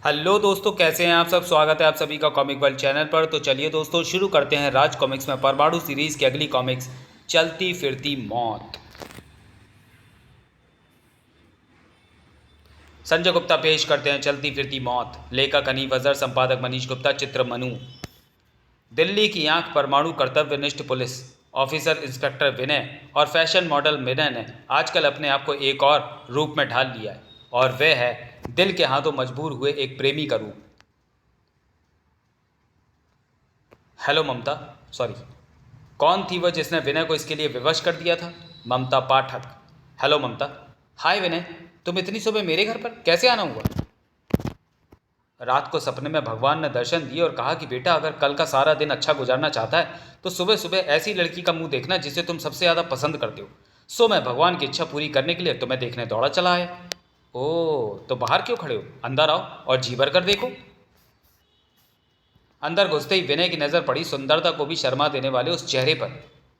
Hello दोस्तों, कैसे हैं आप सब। स्वागत है आप सभी का कॉमिक वर्ल्ड चैनल पर। तो चलिए दोस्तों, शुरू करते हैं राज कॉमिक्स में परमाणु सीरीज की अगली कॉमिक्स, चलती फिरती मौत। संजय गुप्ता पेश करते हैं चलती फिरती मौत। लेखक हनीफ अजहर, संपादक मनीष गुप्ता, चित्र मनु। दिल्ली की आंख परमाणु कर्तव्यनिष्ठ पुलिस ऑफिसर इंस्पेक्टर विनय और फैशन मॉडल विनय ने आजकल अपने आप को एक और रूप में ढाल लिया है, और वह है दिल के हाथों मजबूर हुए एक प्रेमी का रूप। हेलो ममता, सॉरी, कौन थी वह जिसने विनय को इसके लिए विवश कर दिया था? ममता पाठक। हेलो ममता। हाय विनय, तुम इतनी सुबह मेरे घर पर कैसे आना हुआ? रात को सपने में भगवान ने दर्शन दिए और कहा कि बेटा, अगर कल का सारा दिन अच्छा गुजारना चाहता है तो सुबह सुबह ऐसी लड़की का मुंह देखना जिसे तुम सबसे ज़्यादा पसंद करते हो। सो मैं भगवान की इच्छा पूरी करने के लिए तुम्हें देखने दौड़ा चला आया। ओह, तो बाहर क्यों खड़े हो? अंदर आओ और जी भर कर देखो। अंदर घुसते ही विनय की नज़र पड़ी सुंदरता को भी शर्मा देने वाले उस चेहरे पर।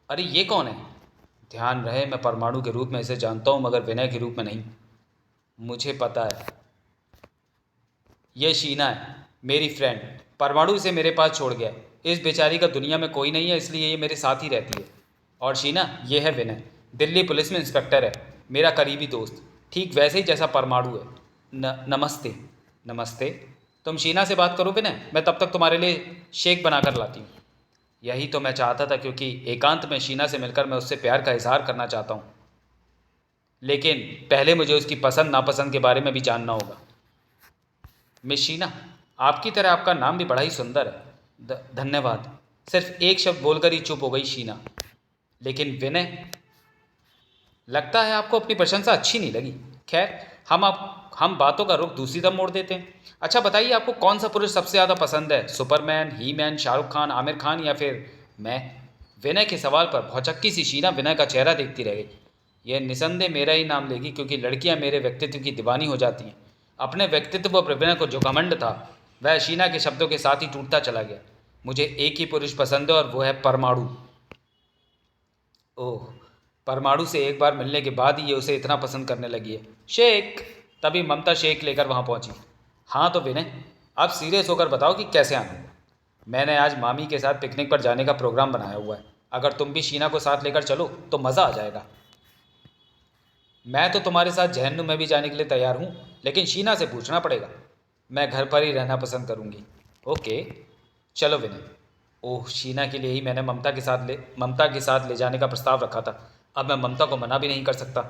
अरे ये कौन है? ध्यान रहे, मैं परमाणु के रूप में इसे जानता हूँ, मगर विनय के रूप में नहीं। मुझे पता है, ये शीना है, मेरी फ्रेंड। परमाणु इसे मेरे पास छोड़ गया है। इस बेचारी का दुनिया में कोई नहीं है, इसलिए ये मेरे साथ ही रहती है। और शीना, ये है विनय, दिल्ली पुलिस में इंस्पेक्टर है, मेरा करीबी दोस्त, ठीक वैसे ही जैसा परमाणु है। नमस्ते। नमस्ते। तुम शीना से बात करो विनय, मैं तब तक तुम्हारे लिए शेक बना कर लाती हूँ। यही तो मैं चाहता था, क्योंकि एकांत में शीना से मिलकर मैं उससे प्यार का इजहार करना चाहता हूँ। लेकिन पहले मुझे उसकी पसंद नापसंद के बारे में भी जानना होगा। मिस शीना, आपकी तरह आपका नाम भी बड़ा ही सुंदर है। धन्यवाद। सिर्फ एक शब्द बोलकर ही चुप हो गई शीना। लेकिन विनय, लगता है आपको अपनी प्रशंसा अच्छी नहीं लगी। खैर, हम बातों का रुख दूसरी तरफ मोड़ देते हैं। अच्छा बताइए, आपको कौन सा पुरुष सबसे ज़्यादा पसंद है? सुपरमैन, ही मैन, शाहरुख खान, आमिर खान या फिर मैं? विनय के सवाल पर भौचक्की सी शीना विनय का चेहरा देखती रह गई। यह निसंदेह मेरा ही नाम लेगी, क्योंकि लड़कियां मेरे व्यक्तित्व की दीवानी हो जाती हैं। अपने व्यक्तित्व पर विनय को जो घमंड था, वह शीना के शब्दों के साथ ही टूटता चला गया। मुझे एक ही पुरुष पसंद है और वो है परमाणु। ओह, परमाणु से एक बार मिलने के बाद ही ये उसे इतना पसंद करने लगी है। शेख। तभी ममता शेख लेकर वहाँ पहुँची। हाँ तो विनय, अब सीरियस होकर बताओ कि कैसे आना हुआ। मैंने आज मामी के साथ पिकनिक पर जाने का प्रोग्राम बनाया हुआ है। अगर तुम भी शीना को साथ लेकर चलो तो मज़ा आ जाएगा। मैं तो तुम्हारे साथ जहन्नुम में भी जाने के लिए तैयार हूँ, लेकिन शीना से पूछना पड़ेगा। मैं घर पर ही रहना पसंद करूँगी। ओके, चलो विनय। ओह, शीना के लिए ही मैंने ममता के साथ ले जाने का प्रस्ताव रखा था। अब मैं ममता को मना भी नहीं कर सकता।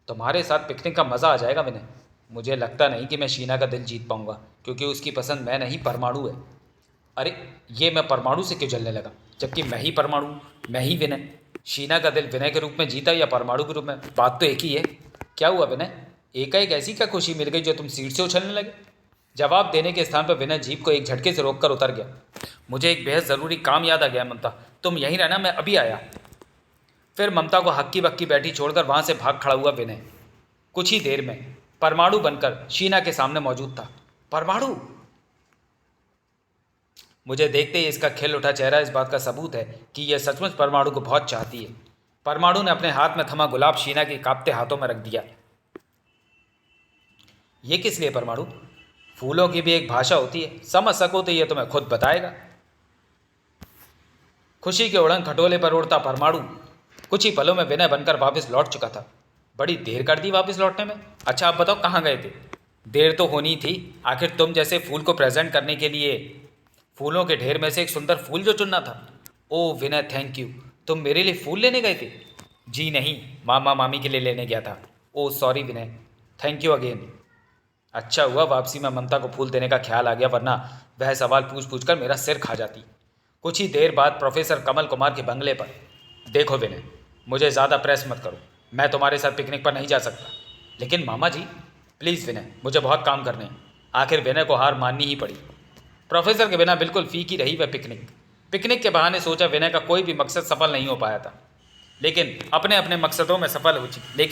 तुम्हारे साथ पिकनिक का मज़ा आ जाएगा विनय। मुझे लगता नहीं कि मैं शीना का दिल जीत पाऊंगा, क्योंकि उसकी पसंद मैं नहीं, परमाणु है। अरे, ये मैं परमाणु से क्यों जलने लगा, जबकि मैं ही परमाणु, मैं ही विनय। शीना का दिल विनय के रूप में जीता या परमाणु के रूप में, बात तो एक ही है। क्या हुआ विनय? एकाएक ऐसी क्या खुशी मिल गई जो तुम सीट से उछलने लगे? जवाब देने के स्थान पर विनय जीप को एक झटके से रोककर उतर गया। मुझे एक बेहद ज़रूरी काम याद आ गया ममता, तुम यहीं रहना, मैं अभी आया। फिर ममता को हक्की बक्की बैठी छोड़कर वहां से भाग खड़ा हुआ विनय। कुछ ही देर में परमाणु बनकर शीना के सामने मौजूद था। परमाणु! मुझे देखते ही इसका खिल उठा चेहरा इस बात का सबूत है कि यह सचमुच परमाणु को बहुत चाहती है। परमाणु ने अपने हाथ में थमा गुलाब शीना के कांपते हाथों में रख दिया। ये किस लिए परमाणु? फूलों की भी एक भाषा होती है, समझ सको तो ये तुम्हें खुद बताएगा। खुशी के उड़न खटोले पर उड़ता परमाणु कुछ ही पलों में विनय बनकर वापस लौट चुका था। बड़ी देर कर दी वापस लौटने में। अच्छा, आप बताओ कहाँ गए थे? देर तो होनी थी, आखिर तुम जैसे फूल को प्रेजेंट करने के लिए फूलों के ढेर में से एक सुंदर फूल जो चुनना था। ओ विनय, थैंक यू। तुम मेरे लिए फूल लेने गए थे? जी नहीं, मामा मामी के लिए लेने गया था। Oh sorry Vinay, thank you again. अच्छा हुआ वापसी में ममता को फूल देने का ख्याल आ गया, वरना वह सवाल पूछ पूछ कर मेरा सिर खा जाती। कुछ ही देर बाद प्रोफेसर कमल कुमार के बंगले पर। देखो विनय, मुझे ज़्यादा प्रेस मत करो, मैं तुम्हारे साथ पिकनिक पर नहीं जा सकता। लेकिन मामा जी, प्लीज़ विनय, मुझे बहुत काम करने हैं। आखिर विनय को हार माननी ही पड़ी। प्रोफेसर के बिना बिल्कुल फीकी रही वह पिकनिक के बहाने सोचा विनय का कोई भी मकसद सफल नहीं हो पाया था। लेकिन अपने अपने मकसदों में सफल हो चुकी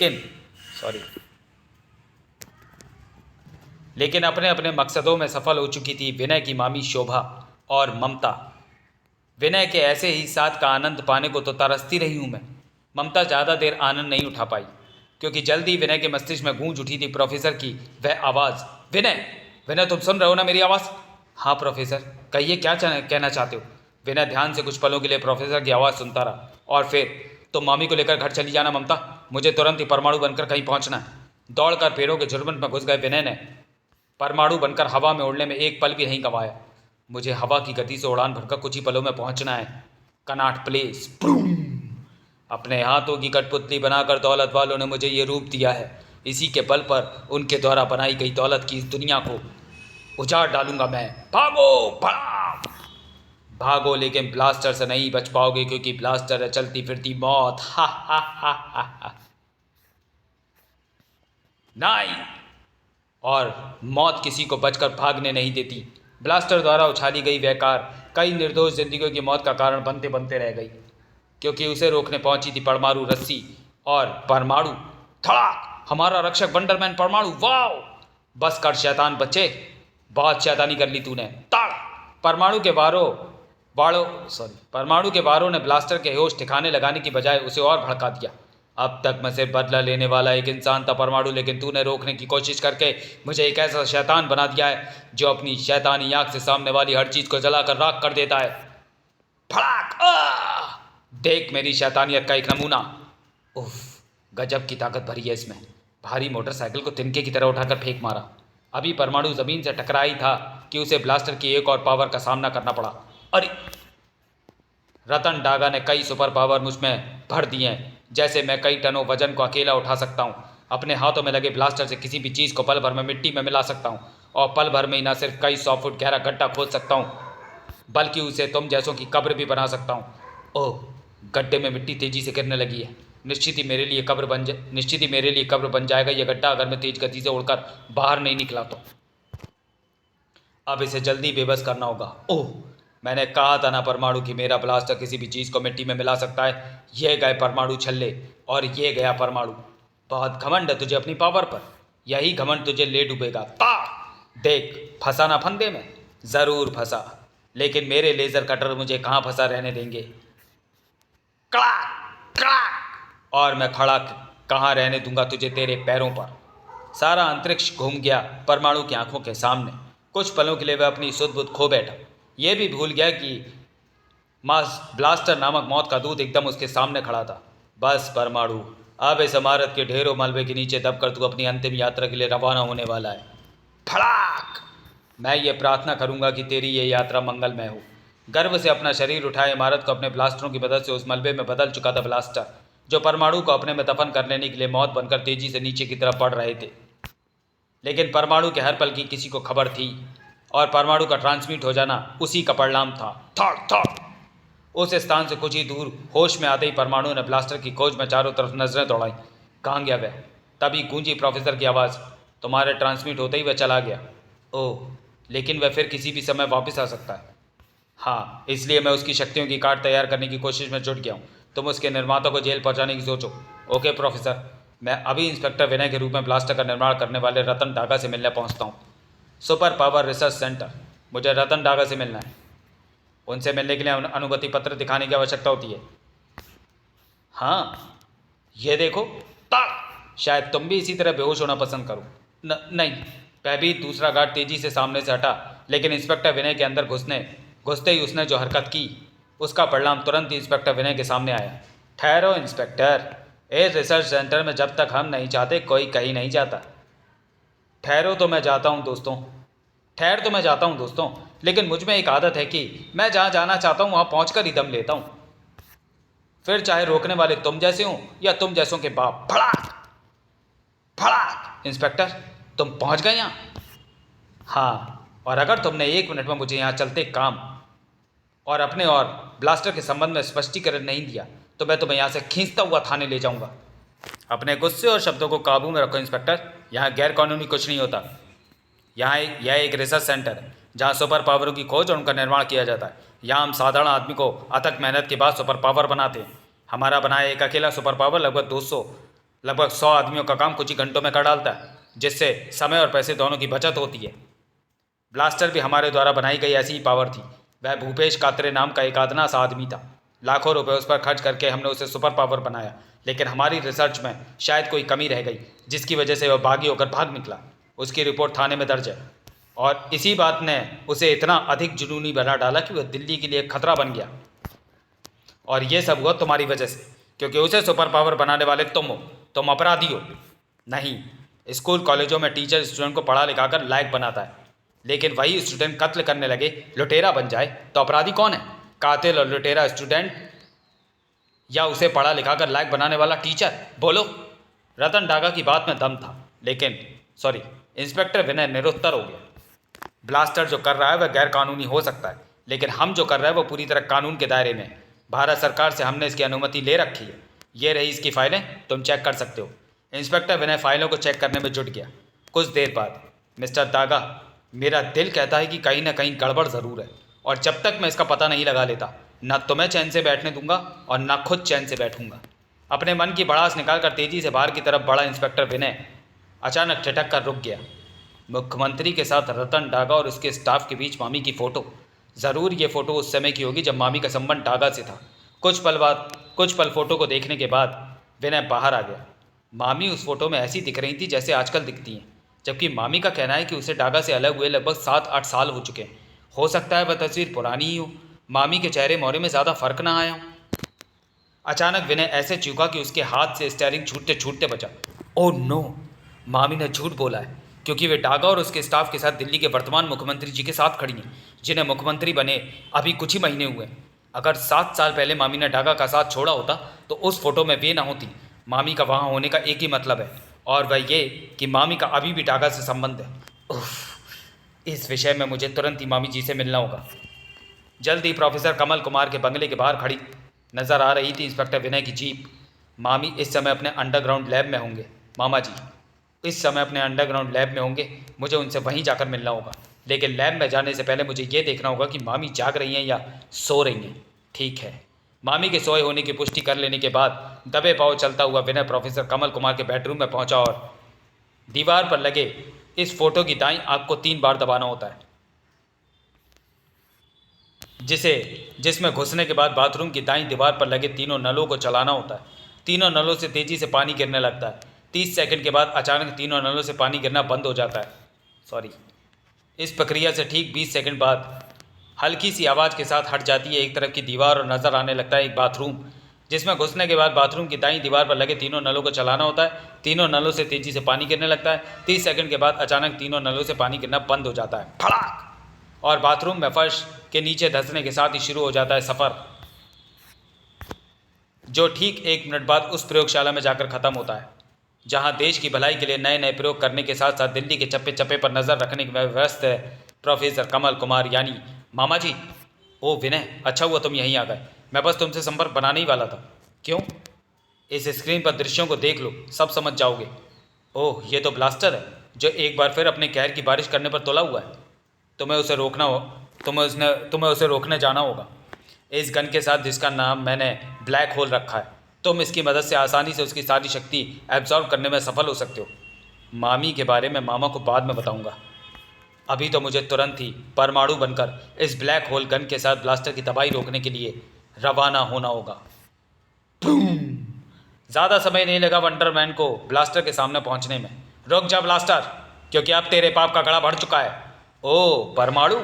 लेकिन अपने अपने मकसदों में सफल हो चुकी थी विनय की मामी शोभा और ममता। विनय के ऐसे ही साथ का आनंद पाने को तो तरसती रही हूँ मैं। ममता ज़्यादा देर आनंद नहीं उठा पाई, क्योंकि जल्दी ही विनय के मस्तिष्क में गूंज उठी थी प्रोफेसर की वह आवाज़, विनय! विनय, तुम सुन रहे हो ना मेरी आवाज़? हाँ प्रोफेसर, कहिए क्या कहना चाहते हो? विनय ध्यान से कुछ पलों के लिए प्रोफेसर की आवाज़ सुनता रहा। और फिर, तुम मामी को लेकर घर चली जाना ममता, मुझे तुरंत ही परमाणु बनकर कहीं पहुंचना है। दौड़कर पेड़ों के झुरमुट में घुस गए विनय ने परमाणु बनकर हवा में उड़ने में एक पल भी नहीं गंवाया। मुझे हवा की गति से उड़ान भरकर कुछ ही पलों में पहुंचना है कनॉट प्लेस। अपने हाथों की कठपुतली बनाकर दौलत वालों ने मुझे ये रूप दिया है। इसी के बल पर उनके द्वारा बनाई गई दौलत की इस दुनिया को उजाड़ डालूंगा मैं। भागो भाग भागो, लेकिन ब्लास्टर से नहीं बच पाओगे, क्योंकि ब्लास्टर है चलती फिरती मौत। हा हा हा हा हा। नहीं, और मौत किसी को बचकर भागने नहीं देती। ब्लास्टर द्वारा उछाली गई वह कार कई निर्दोष जिंदगियों की मौत का कारण बनते बनते रह गई, क्योंकि उसे रोकने पहुंची थी परमाणु रस्सी और परमाणु। धड़ाक! हमारा रक्षक वंडरमैन परमाणु। वाओ! बस कर शैतान बच्चे, बहुत शैतानी कर ली तूने। ताड़! परमाणु के बारों ने ब्लास्टर के होश ठिकाने लगाने की बजाय उसे और भड़का दिया। अब तक मैं सिर्फ बदला लेने वाला एक इंसान था परमाणु, लेकिन तूने रोकने की कोशिश करके मुझे एक ऐसा शैतान बना दिया है जो अपनी शैतानी आंख से सामने वाली हर चीज को जलाकर राख कर देता है। फड़ाक! देख मेरी शैतानियत का एक नमूना। उफ, गजब की ताकत भरी है इसमें। भारी मोटरसाइकिल को तिनके की तरह उठाकर फेंक मारा। अभी परमाणु जमीन से टकरा ही था कि उसे ब्लास्टर की एक और पावर का सामना करना पड़ा। अरे! रतन डागा ने कई सुपर पावर मुझ में भर दिए हैं, जैसे मैं कई टनों वजन को अकेला उठा सकता हूँ। अपने हाथों में लगे ब्लास्टर से किसी भी चीज़ को पल भर में मिट्टी में मिला सकता हूँ, और पल भर में ही न सिर्फ कई 100 फुट गहरा गड्ढा खोद सकता हूँ, बल्कि उसे तुम जैसों की कब्र भी बना सकता हूँ। ओह, गड्ढे में मिट्टी तेजी से गिरने लगी है। निश्चित ही मेरे लिए कब्र बन जाएगा यह गड्ढा, अगर मैं तेज गति से उड़कर बाहर नहीं निकला तो। अब इसे जल्दी बेबस करना होगा। ओह, मैंने कहा था ना परमाणु कि मेरा ब्लास्टर किसी भी चीज़ को मिट्टी में मिला सकता है। ये गए परमाणु छल्ले, और ये गया परमाणु। बहुत घमंड है तुझे अपनी पावर पर, यही घमंड तुझे ले डूबेगा। ता देख, फंसा ना फंदे में। ज़रूर फंसा, लेकिन मेरे लेज़र कटर मुझे कहाँ फंसा रहने देंगे। कड़ाक कड़ाक! और मैं खड़ा कहाँ रहने दूंगा तुझे तेरे पैरों पर। सारा अंतरिक्ष घूम गया परमाणु की आंखों के सामने। कुछ पलों के लिए वह अपनी सुध बुध खो बैठा। यह भी भूल गया कि मास ब्लास्टर नामक मौत का दूत एकदम उसके सामने खड़ा था। बस परमाणु, अब इस इमारत के ढेरों मलबे के नीचे दबकर तू अपनी अंतिम यात्रा के लिए रवाना होने वाला है। फड़ाक! मैं ये प्रार्थना करूंगा कि तेरी ये यात्रा मंगलमय हो। गर्व से अपना शरीर उठाए इमारत को अपने ब्लास्टरों की मदद से उस मलबे में बदल चुका था ब्लास्टर, जो परमाणु को अपने में दफन कर लेने के लिए मौत बनकर तेजी से नीचे की तरफ बढ़ रहे थे। लेकिन परमाणु के हर पल की किसी को खबर थी, और परमाणु का ट्रांसमिट हो जाना उसी का परिणाम था। थड़ थड़! उस स्थान से कुछ ही दूर होश में आते ही परमाणु ने ब्लास्टर की खोज में चारों तरफ नजरें दौड़ाई। कहाँ गया वह? तभी गूंजी प्रोफेसर की आवाज़। तुम्हारे ट्रांसमिट होते ही वह चला गया। ओह, लेकिन वह फिर किसी भी समय वापस आ सकता है। हाँ, इसलिए मैं उसकी शक्तियों की कार्ड तैयार करने की कोशिश में जुट गया हूँ। तुम उसके निर्माता को जेल पहुँचाने की सोचो। ओके प्रोफेसर, मैं अभी इंस्पेक्टर विनय के रूप में ब्लास्टर का निर्माण करने वाले रतन डागा से मिलने पहुँचता हूँ। सुपर पावर रिसर्च सेंटर, मुझे रतन डागा से मिलना है। उनसे मिलने के लिए अनुमति पत्र दिखाने की आवश्यकता होती है। हाँ, ये देखो। शायद तुम भी इसी तरह बेहोश होना पसंद करो। नहीं। भयभीत दूसरा गार्ड तेजी से सामने से हटा, लेकिन इंस्पेक्टर विनय के अंदर घुसते ही उसने जो हरकत की, उसका परिणाम तुरंत ही इंस्पेक्टर विनय के सामने आया। ठहरो इंस्पेक्टर, इस रिसर्च सेंटर में जब तक हम नहीं चाहते कोई कहीं नहीं जाता। ठहर तो मैं जाता हूँ दोस्तों, लेकिन मुझ में एक आदत है कि मैं जहाँ जाना चाहता हूँ वहाँ पहुँचकर ही दम लेता हूँ, फिर चाहे रोकने वाले तुम जैसे हों या तुम जैसों के बाप। फड़ाक फड़ाक! इंस्पेक्टर, तुम पहुँच गए यहाँ? हाँ, और अगर तुमने 1 मिनट में मुझे यहाँ चलते काम और अपने और ब्लास्टर के संबंध में स्पष्टीकरण नहीं दिया तो मैं तुम्हें यहाँ से खींचता हुआ थाने ले जाऊँगा। अपने गुस्से और शब्दों को काबू में रखो इंस्पेक्टर। यहाँ गैर कानूनी कुछ नहीं होता। यह एक रिसर्च सेंटर है जहाँ सुपर पावरों की खोज और उनका निर्माण किया जाता है। यहाँ हम साधारण आदमी को अथक मेहनत के बाद सुपर पावर बनाते हैं। हमारा बनाया एक अकेला सुपर पावर लगभग 100 आदमियों का काम कुछ ही घंटों में कर डालता है, जिससे समय और पैसे दोनों की बचत होती है। ब्लास्टर भी हमारे द्वारा बनाई गई ऐसी ही पावर थी। वह भूपेश कात्रे नाम का एक अदना सा आदमी था। लाखों रुपए उस पर खर्च करके हमने उसे सुपर पावर बनाया, लेकिन हमारी रिसर्च में शायद कोई कमी रह गई, जिसकी वजह से वह बागी होकर भाग निकला। उसकी रिपोर्ट थाने में दर्ज है। और इसी बात ने उसे इतना अधिक जुनूनी बना डाला कि वह दिल्ली के लिए एक खतरा बन गया। और ये सब हुआ तुम्हारी वजह से, क्योंकि उसे सुपर पावर बनाने वाले तुम हो। तुम अपराधी हो। नहीं, स्कूल कॉलेजों में टीचर स्टूडेंट को पढ़ा लिखा कर लायक बनाता है, लेकिन वही स्टूडेंट कत्ल करने लगे, लुटेरा बन जाए, तो अपराधी कौन है? कातिल और लुटेरा स्टूडेंट, या उसे पढ़ा लिखा कर लायक बनाने वाला टीचर? बोलो। रतन डागा की बात में दम था, लेकिन सॉरी, इंस्पेक्टर विनय निरुत्तर हो गया। ब्लास्टर जो कर रहा है वह गैर कानूनी हो सकता है, लेकिन हम जो कर रहे हैं वो पूरी तरह कानून के दायरे में है। भारत सरकार से हमने इसकी अनुमति ले रखी है। ये रही इसकी फाइलें, तुम चेक कर सकते हो। इंस्पेक्टर विनय फाइलों को चेक करने में जुट गया। कुछ देर बाद, मिस्टर दागा, मेरा दिल कहता है कि कहीं ना कहीं गड़बड़ ज़रूर है, और जब तक मैं इसका पता नहीं लगा लेता, न तुम्हें चैन से बैठने दूंगा और न खुद चैन से बैठूंगा। अपने मन की भड़ास निकालकर तेजी से बाहर की तरफ बढ़ा इंस्पेक्टर विनय अचानक ठिठक कर रुक गया। मुख्यमंत्री के साथ रतन डागा और उसके स्टाफ के बीच मामी की फ़ोटो। ज़रूर ये फ़ोटो उस समय की होगी जब मामी का संबंध डागा से था। कुछ पल फ़ोटो को देखने के बाद विनय बाहर आ गया। मामी उस फ़ोटो में ऐसी दिख रही थी जैसे आजकल दिखती हैं, जबकि मामी का कहना है कि उसे डागा से अलग हुए लगभग 7-8 साल हो चुके हैं। हो सकता है वह तस्वीर पुरानी ही हो, मामी के चेहरे मोहरे में ज़्यादा फर्क ना आया हो। अचानक विनय ऐसे चूका कि उसके हाथ से स्टीयरिंग छूटते छूटते बचा। ओह नो, मामी ने झूठ बोला है, क्योंकि वे डागा और उसके स्टाफ के साथ दिल्ली के वर्तमान मुख्यमंत्री जी के साथ खड़ी हैं, जिन्हें मुख्यमंत्री बने अभी कुछ ही महीने हुए। अगर 7 साल पहले मामी ने डागा का साथ छोड़ा होता तो उस फोटो में वे ना होती। मामी का वहाँ होने का एक ही मतलब है, और वह ये कि मामी का अभी भी डागा से संबंध है। उफ, इस विषय में मुझे तुरंत ही मामी जी से मिलना होगा। जल्द ही प्रोफेसर कमल कुमार के बंगले के बाहर खड़ी नजर आ रही थी इंस्पेक्टर विनय की जीप। मामी इस समय अपने अंडरग्राउंड लैब में होंगे। मामा जी इस समय अपने अंडरग्राउंड लैब में होंगे, मुझे उनसे वहीं जाकर मिलना होगा। लेकिन लैब में जाने से पहले मुझे ये देखना होगा कि मामी जाग रही हैं या सो रही हैं। ठीक है। मामी के सोए होने की पुष्टि कर लेने के बाद दबे पाँव चलता हुआ विनय प्रोफेसर कमल कुमार के बेडरूम में पहुंचा और दीवार पर लगे इस फोटो की दाईं आंख को 3 बार दबाना होता है, जिसमें घुसने के बाद बाथरूम की दाईं दीवार पर लगे तीनों नलों को चलाना होता है। तीनों नलों से तेज़ी से पानी गिरने लगता है। 30 सेकंड के बाद अचानक तीनों नलों से पानी गिरना बंद हो जाता है। सॉरी, इस प्रक्रिया से ठीक 20 सेकंड बाद हल्की सी आवाज़ के साथ हट जाती है एक तरफ की दीवार और नज़र आने लगता है एक बाथरूम, जिसमें घुसने के बाद बाथरूम की दाईं दीवार पर लगे तीनों नलों को चलाना होता है। तीनों नलों से तेज़ी से पानी गिरने लगता है। 30 सेकंड के बाद अचानक तीनों नलों से पानी गिरना बंद हो जाता है, फड़ाक, और बाथरूम में फर्श के नीचे धंसने के साथ ही शुरू हो जाता है सफ़र, जो ठीक 1 मिनट बाद उस प्रयोगशाला में जाकर ख़त्म होता है, जहां देश की भलाई के लिए नए नए प्रयोग करने के साथ साथ दिल्ली के चप्पे चप्पे पर नज़र रखने में व्यस्त है प्रोफेसर कमल कुमार, यानी मामा जी। ओ विनय, अच्छा हुआ तुम यहीं आ गए। मैं बस तुमसे संपर्क बनाने ही वाला था। क्यों? इस स्क्रीन पर दृश्यों को देख लो, सब समझ जाओगे। ओह, ये तो ब्लास्टर है, जो एक बार फिर अपने कहर की बारिश करने पर तुला हुआ है। तुम्हें उसे रोकने जाना होगा। इस गन के साथ जिसका नाम मैंने ब्लैक होल रखा है, तुम इसकी मदद से आसानी से उसकी सारी शक्ति एब्जॉर्ब करने में सफल हो सकते हो। मामी के बारे में मामा को बाद में बताऊंगा। अभी तो मुझे तुरंत ही परमाणु बनकर इस ब्लैक होल गन के साथ ब्लास्टर की तबाही रोकने के लिए रवाना होना होगा। ज़्यादा समय नहीं लगा वंडरमैन को ब्लास्टर के सामने पहुंचने में। रुक जा ब्लास्टर, क्योंकि अब तेरे पाप का घड़ा भर चुका है। ओह परमाणु,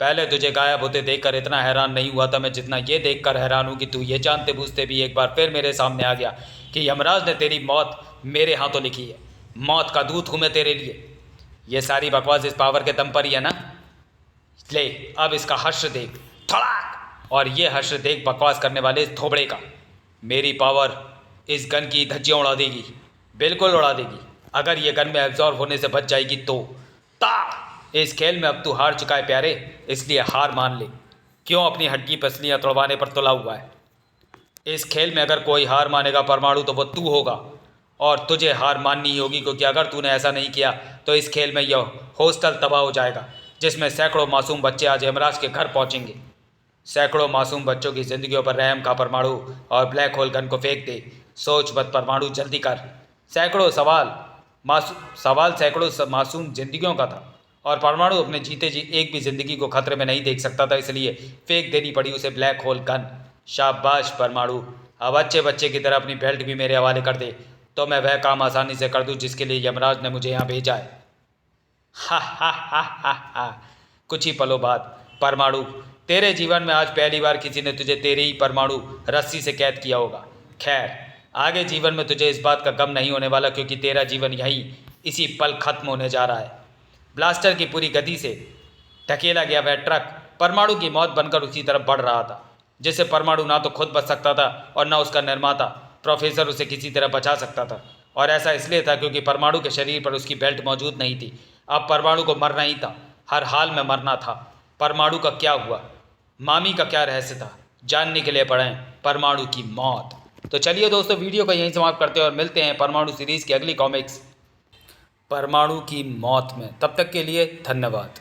पहले तुझे गायब होते देखकर इतना हैरान नहीं हुआ था मैं जितना ये देखकर हैरान हूँ कि तू ये जानते बूझते भी एक बार फिर मेरे सामने आ गया कि यमराज ने तेरी मौत मेरे हाथों लिखी है। मौत का दूत हूँ मैं तेरे लिए। ये सारी बकवास इस पावर के दम पर ही है ना? ले अब इसका हश्र देख, थड़ाक। और ये हश्र देख बकवास करने वाले इस थोबड़े का। मेरी पावर इस गन की धज्जियाँ उड़ा देगी, बिल्कुल उड़ा देगी। अगर ये गन में एब्जॉर्ब होने से बच जाएगी तो ता। इस खेल में अब तू हार चुका है प्यारे, इसलिए हार मान ले। क्यों अपनी हड्डी पसलियाँ तोड़वाने पर तुला हुआ है? इस खेल में अगर कोई हार मानेगा परमाणु तो वो तू होगा, और तुझे हार माननी ही होगी, क्योंकि अगर तूने ऐसा नहीं किया तो इस खेल में यह हॉस्टल तबाह हो जाएगा, जिसमें सैकड़ों मासूम बच्चे आज यमराज के घर पहुंचेंगे। सैकड़ों मासूम बच्चों की जिंदगियों पर रहम का परमाणु और ब्लैक होल गन को फेंक दे। सोच मत परमाणु, जल्दी कर। सवाल सैकड़ों मासूम जिंदगियों का था, और परमाणु अपने जीते जी एक भी जिंदगी को खतरे में नहीं देख सकता था, इसलिए फेंक देनी पड़ी उसे ब्लैक होल गन। शाबाश परमाणु, अब अच्छे बच्चे की तरह अपनी बेल्ट भी मेरे हवाले कर दे, तो मैं वह काम आसानी से कर दूं जिसके लिए यमराज ने मुझे यहाँ भेजा है। हा हा हा हा हा। कुछ ही पलों बाद परमाणु, तेरे जीवन में आज पहली बार किसी ने तुझे तेरे ही परमाणु रस्सी से कैद किया होगा। खैर, आगे जीवन में तुझे इस बात का गम नहीं होने वाला, क्योंकि तेरा जीवन यहीं इसी पल खत्म होने जा रहा है। ब्लास्टर की पूरी गति से धकेला गया वह ट्रक परमाणु की मौत बनकर उसी तरफ बढ़ रहा था, जिससे परमाणु ना तो खुद बच सकता था और न उसका निर्माता प्रोफेसर उसे किसी तरह बचा सकता था। और ऐसा इसलिए था क्योंकि परमाणु के शरीर पर उसकी बेल्ट मौजूद नहीं थी। अब परमाणु को मरना ही था, हर हाल में मरना था। परमाणु का क्या हुआ, मामी का क्या रहस्य था, जानने के लिए पढ़ें परमाणु की मौत। तो चलिए दोस्तों, वीडियो को यहीं समाप्त करते हैं और मिलते हैं परमाणु सीरीज़ की अगली कॉमिक्स परमाणु की मौत में। तब तक के लिए धन्यवाद।